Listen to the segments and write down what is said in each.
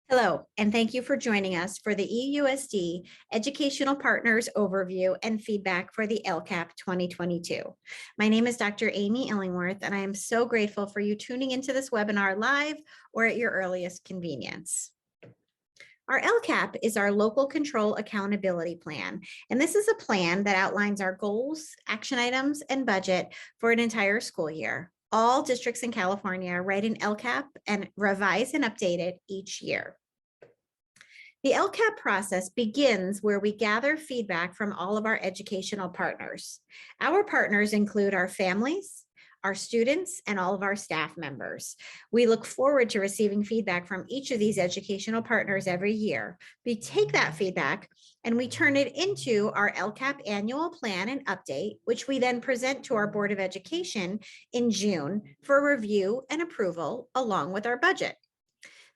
Hello, and thank you for joining us for the EUSD Educational Partners Overview and Feedback for the LCAP 2022. My name is Dr. Amy Illingworth, and I am so grateful for you tuning into this webinar live or at your earliest convenience. Our LCAP is our Local Control Accountability Plan, and this is a plan that outlines our goals, action items, and budget for an entire school year. All districts in California write an LCAP and revise and update it each year. The LCAP process begins where we gather feedback from all of our educational partners. Our partners include our families, our students, and all of our staff members. We look forward to receiving feedback from each of these educational partners every year. We take that feedback and we turn it into our LCAP annual plan and update, which we then present to our Board of Education in June for review and approval along with our budget.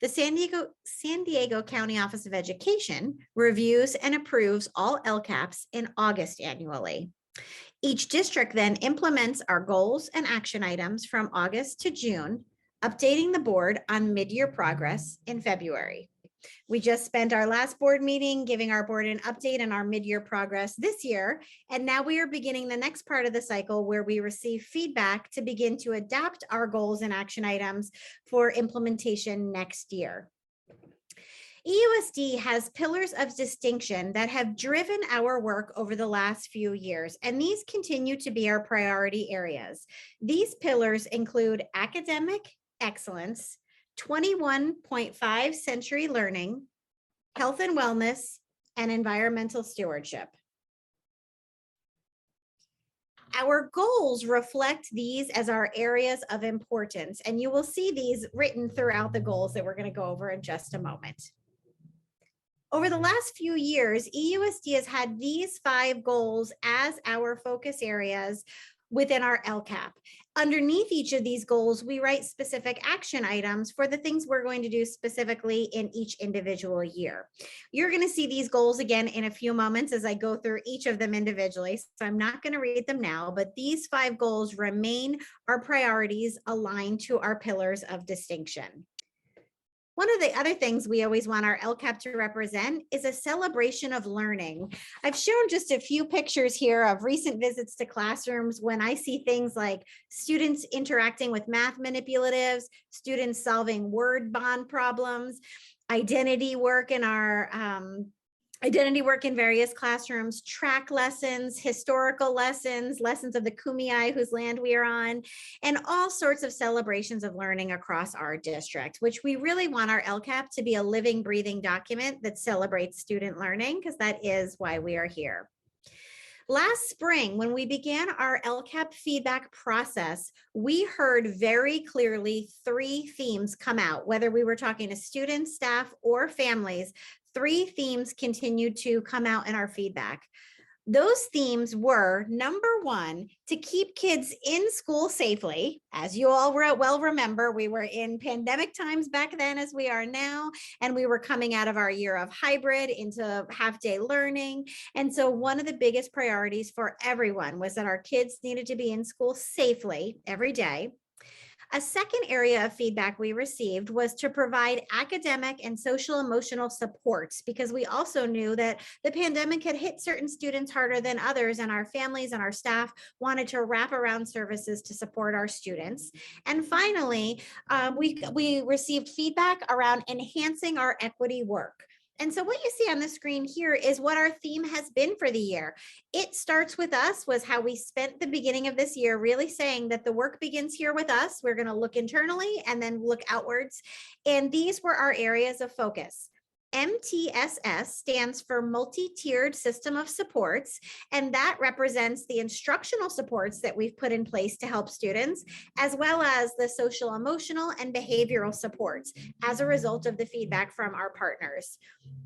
The San Diego County Office of Education reviews and approves all LCAPs in August annually. Each district then implements our goals and action items from August to June, updating the board on mid-year progress in February. We just spent our last board meeting giving our board an update on our mid-year progress this year, and now we are beginning the next part of the cycle where we receive feedback to begin to adapt our goals and action items for implementation next year. EUSD has pillars of distinction that have driven our work over the last few years, and these continue to be our priority areas. These pillars include academic excellence, 21.5 century learning, health and wellness, and environmental stewardship. Our goals reflect these as our areas of importance, and you will see these written throughout the goals that we're going to go over in just a moment. Over the last few years, EUSD has had these 5 goals as our focus areas within our LCAP. Underneath each of these goals, we write specific action items for the things we're going to do specifically in each individual year. You're going to see these goals again in a few moments as I go through each of them individually. So I'm not going to read them now, but these 5 goals remain our priorities aligned to our pillars of distinction. One of the other things we always want our LCAP to represent is a celebration of learning. I've shown just a few pictures here of recent visits to classrooms when I see things like students interacting with math manipulatives, students solving word bond problems, identity work in various classrooms, track lessons, historical lessons, lessons of the Kumeyaay whose land we are on, and all sorts of celebrations of learning across our district, which we really want our LCAP to be a living, breathing document that celebrates student learning, because that is why we are here. Last spring, when we began our LCAP feedback process, we heard very clearly 3 themes come out, whether we were talking to students, staff, or families. 3 themes continued to come out in our feedback. Those themes were, number 1, to keep kids in school safely. As you all well remember, we were in pandemic times back then as we are now, and we were coming out of our year of hybrid into half-day learning. And so one of the biggest priorities for everyone was that our kids needed to be in school safely every day. A second area of feedback we received was to provide academic and social emotional supports, because we also knew that the pandemic had hit certain students harder than others, and our families and our staff wanted to wrap around services to support our students. And finally, we received feedback around enhancing our equity work. And so what you see on the screen here is what our theme has been for the year. It starts with us was how we spent the beginning of this year really saying that the work begins here with us. We're going to look internally and then look outwards. And these were our areas of focus. MTSS stands for multi-tiered system of supports, and that represents the instructional supports that we've put in place to help students, as well as the social, emotional, and behavioral supports as a result of the feedback from our partners.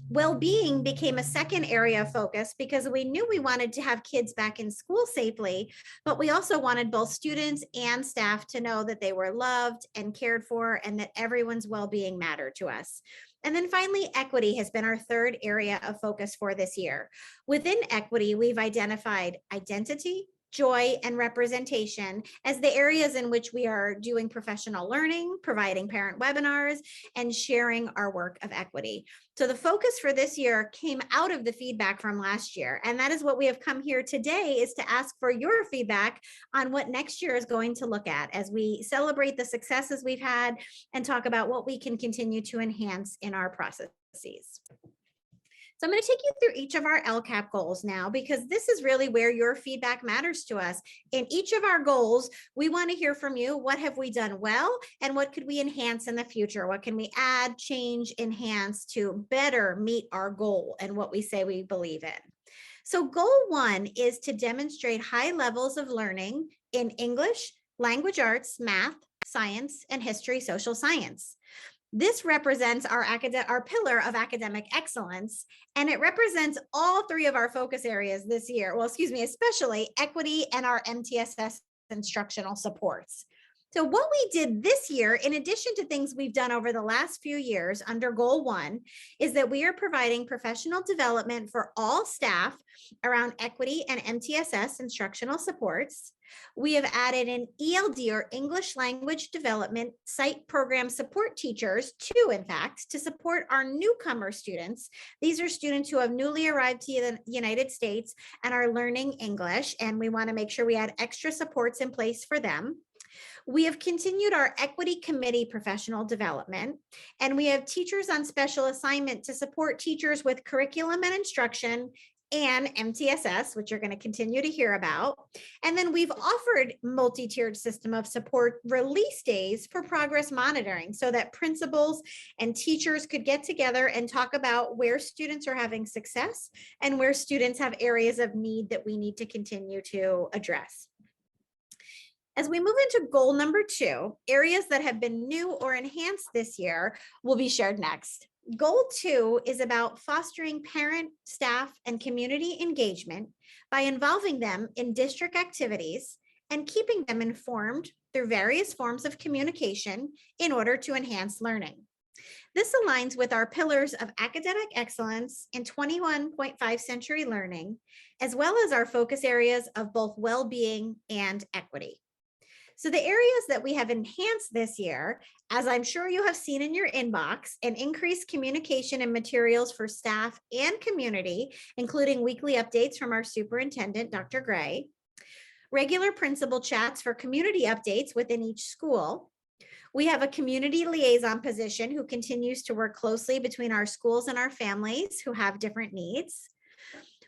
Well-being became a second area of focus because we knew we wanted to have kids back in school safely, but we also wanted both students and staff to know that they were loved and cared for and that everyone's well-being mattered to us. And then finally, equity has been our third area of focus for this year. Within equity, we've identified identity, joy, and representation as the areas in which we are doing professional learning, providing parent webinars, and sharing our work of equity. So the focus for this year came out of the feedback from last year. And that is what we have come here today, is to ask for your feedback on what next year is going to look at as we celebrate the successes we've had and talk about what we can continue to enhance in our processes. So I'm going to take you through each of our LCAP goals now, because this is really where your feedback matters to us. In each of our goals, we want to hear from you. What have we done well, and what could we enhance in the future? What can we add, change, enhance to better meet our goal and what we say we believe in? So goal 1 is to demonstrate high levels of learning in English, language arts, math, science, and history, social science. This represents our pillar of academic excellence, and it represents all 3 of our focus areas this year. Well, excuse me, especially equity and our MTSS instructional supports. So what we did this year, in addition to things we've done over the last few years under goal 1, is that we are providing professional development for all staff around equity and MTSS instructional supports. We have added an ELD, or English Language Development, site program support teachers, 2 in fact, to support our newcomer students. These are students who have newly arrived to the United States and are learning English, and we want to make sure we add extra supports in place for them. We have continued our equity committee professional development, and we have teachers on special assignment to support teachers with curriculum and instruction and MTSS, which you're going to continue to hear about. And then we've offered multi-tiered system of support release days for progress monitoring, so that principals and teachers could get together and talk about where students are having success and where students have areas of need that we need to continue to address. As we move into goal number 2, areas that have been new or enhanced this year will be shared next. Goal 2 is about fostering parent, staff, and community engagement by involving them in district activities and keeping them informed through various forms of communication in order to enhance learning. This aligns with our pillars of academic excellence and 21st century learning, as well as our focus areas of both well-being and equity. So the areas that we have enhanced this year, as I'm sure you have seen in your inbox, an increased communication and materials for staff and community, including weekly updates from our superintendent, Dr. Gray, regular principal chats for community updates within each school. We have a community liaison position who continues to work closely between our schools and our families who have different needs.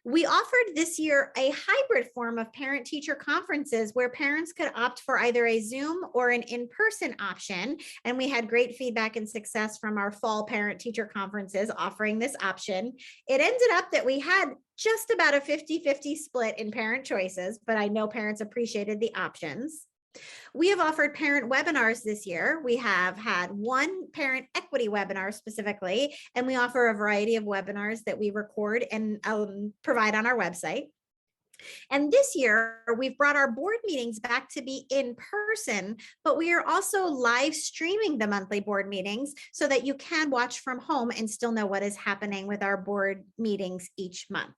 We offered this year a hybrid form of parent-teacher conferences where parents could opt for either a Zoom or an in-person option. And we had great feedback and success from our fall parent-teacher conferences offering this option. It ended up that we had just about a 50-50 split in parent choices, but I know parents appreciated the options. We have offered parent webinars this year. We have had 1 parent equity webinar specifically, and we offer a variety of webinars that we record and provide on our website. And this year, we've brought our board meetings back to be in person, but we are also live streaming the monthly board meetings so that you can watch from home and still know what is happening with our board meetings each month.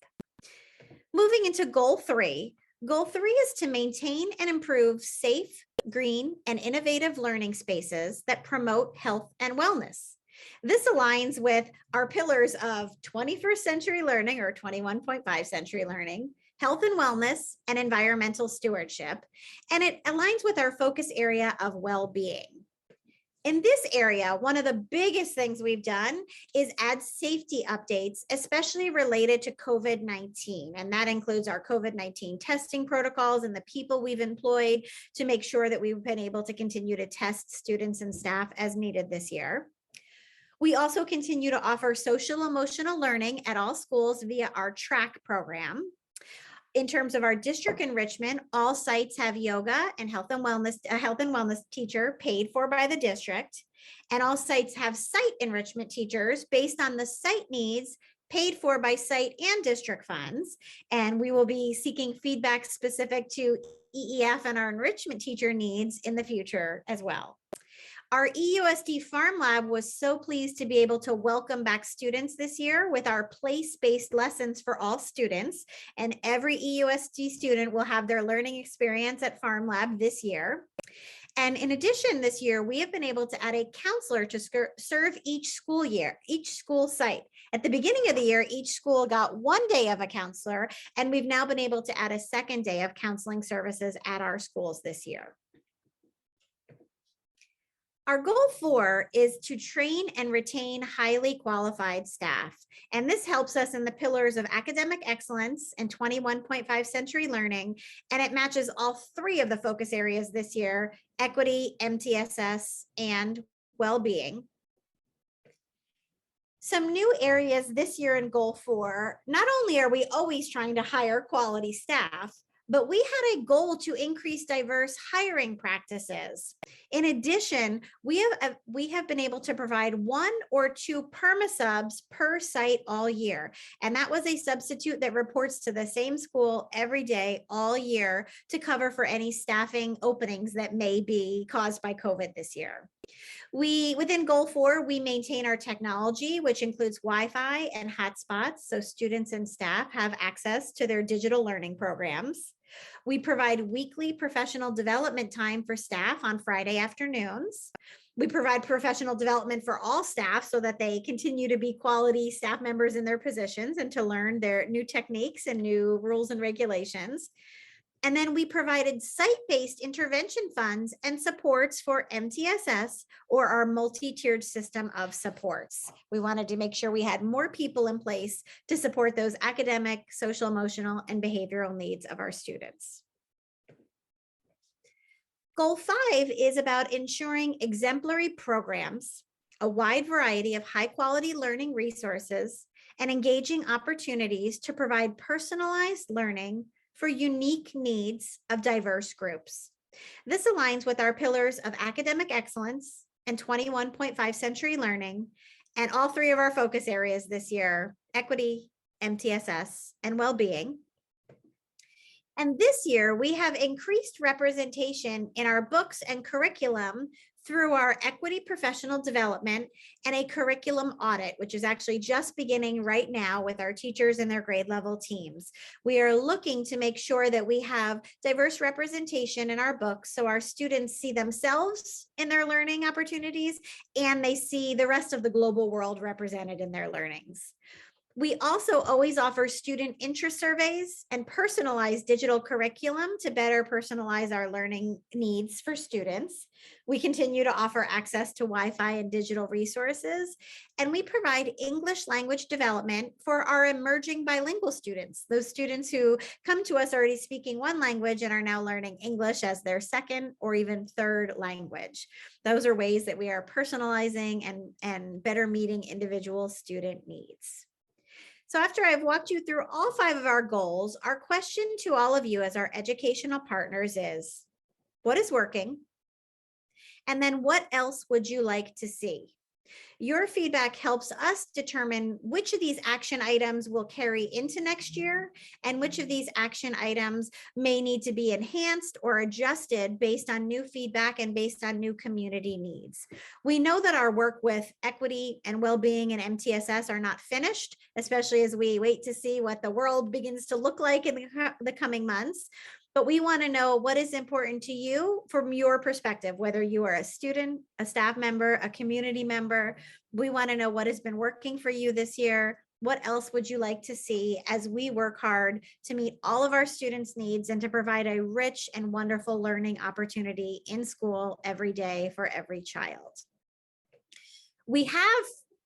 Moving into goal 3. Goal 3 is to maintain and improve safe, green, and innovative learning spaces that promote health and wellness. This aligns with our pillars of 21st century learning, or 21st century learning, health and wellness, and environmental stewardship, and it aligns with our focus area of well-being. In this area, one of the biggest things we've done is add safety updates, especially related to COVID-19. And that includes our COVID-19 testing protocols and the people we've employed to make sure that we've been able to continue to test students and staff as needed this year. We also continue to offer social emotional learning at all schools via our TRACK program. In terms of our district enrichment, all sites have yoga and health and wellness teacher paid for by the district. And all sites have site enrichment teachers based on the site needs, paid for by site and district funds. And we will be seeking feedback specific to EEF and our enrichment teacher needs in the future as well. Our EUSD Farm Lab was so pleased to be able to welcome back students this year with our place-based lessons for all students. And every EUSD student will have their learning experience at Farm Lab this year. And in addition, this year, we have been able to add a counselor to serve each school year, each school site. At the beginning of the year, each school got 1 day of a counselor, and we've now been able to add a second day of counseling services at our schools this year. Our goal 4 is to train and retain highly qualified staff. And this helps us in the pillars of academic excellence and 21.5 century learning. And it matches all 3 of the focus areas this year: equity, MTSS, and well-being. Some new areas this year in goal 4, not only are we always trying to hire quality staff, but we had a goal to increase diverse hiring practices. In addition, we have been able to provide 1 or 2 perma subs per site all year. And that was a substitute that reports to the same school every day all year to cover for any staffing openings that may be caused by COVID this year. Within goal 4, we maintain our technology, which includes Wi-Fi and hotspots, so students and staff have access to their digital learning programs. We provide weekly professional development time for staff on Friday afternoons. We provide professional development for all staff so that they continue to be quality staff members in their positions and to learn their new techniques and new rules and regulations. And then we provided site-based intervention funds and supports for MTSS, or our multi-tiered system of supports. We wanted to make sure we had more people in place to support those academic, social, emotional, and behavioral needs of our students. Goal 5 is about ensuring exemplary programs, a wide variety of high-quality learning resources, and engaging opportunities to provide personalized learning for unique needs of diverse groups. This aligns with our pillars of academic excellence and 21.5 century learning, and all 3 of our focus areas this year: equity, MTSS, and well-being. And this year, we have increased representation in our books and curriculum through our equity professional development and a curriculum audit, which is actually just beginning right now with our teachers and their grade level teams. We are looking to make sure that we have diverse representation in our books so our students see themselves in their learning opportunities and they see the rest of the global world represented in their learnings. We also always offer student interest surveys and personalized digital curriculum to better personalize our learning needs for students. We continue to offer access to Wi-Fi and digital resources, and we provide English language development for our emerging bilingual students, those students who come to us already speaking 1 language and are now learning English as their 2nd or even 3rd language. Those are ways that we are personalizing and better meeting individual student needs. So after I've walked you through all 5 of our goals, our question to all of you as our educational partners is, what is working? And then what else would you like to see? Your feedback helps us determine which of these action items will carry into next year and which of these action items may need to be enhanced or adjusted based on new feedback and based on new community needs. We know that our work with equity and well-being and MTSS are not finished, especially as we wait to see what the world begins to look like in the coming months. But we want to know what is important to you from your perspective, whether you are a student, a staff member, a community member. We want to know what has been working for you this year. What else would you like to see as we work hard to meet all of our students' needs and to provide a rich and wonderful learning opportunity in school every day for every child? We have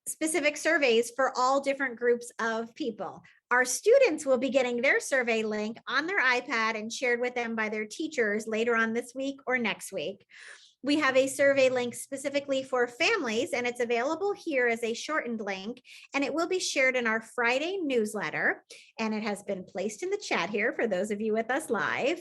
specific surveys for all different groups of people. Our students will be getting their survey link on their iPad and shared with them by their teachers later on this week or next week. We have a survey link specifically for families, and it's available here as a shortened link, and it will be shared in our Friday newsletter, and it has been placed in the chat here for those of you with us live.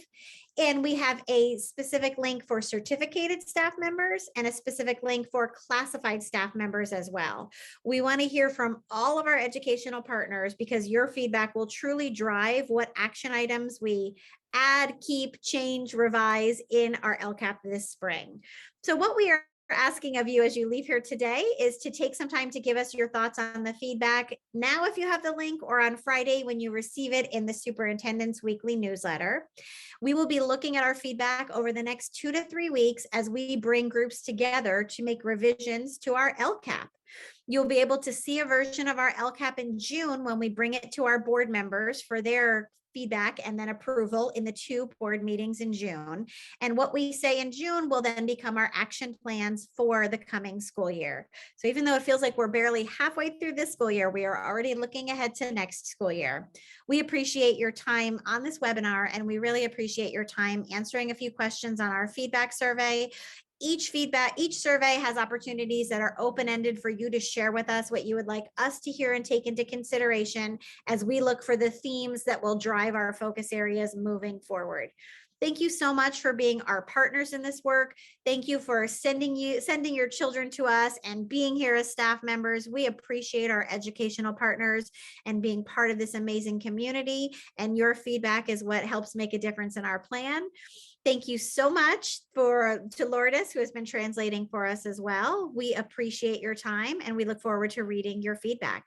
And we have a specific link for certificated staff members and a specific link for classified staff members as well. We want to hear from all of our educational partners because your feedback will truly drive what action items we add, keep, change, revise in our LCAP this spring. So what we are asking of you as you leave here today is to take some time to give us your thoughts on the feedback now if you have the link, or on Friday when you receive it in the superintendent's weekly newsletter. We will be looking at our feedback over the next 2 to 3 weeks as we bring groups together to make revisions to our LCAP. You'll be able to see a version of our LCAP in June when we bring it to our board members for their feedback and then approval in the 2 board meetings in June. And what we say in June will then become our action plans for the coming school year. So even though it feels like we're barely halfway through this school year, we are already looking ahead to next school year. We appreciate your time on this webinar, and we really appreciate your time answering a few questions on our feedback survey. Each survey has opportunities that are open-ended for you to share with us what you would like us to hear and take into consideration as we look for the themes that will drive our focus areas moving forward. Thank you so much for being our partners in this work. Thank you for sending your children to us and being here as staff members. We appreciate our educational partners and being part of this amazing community. And your feedback is what helps make a difference in our plan. Thank you so much to Lourdes, who has been translating for us as well. We appreciate your time and we look forward to reading your feedback.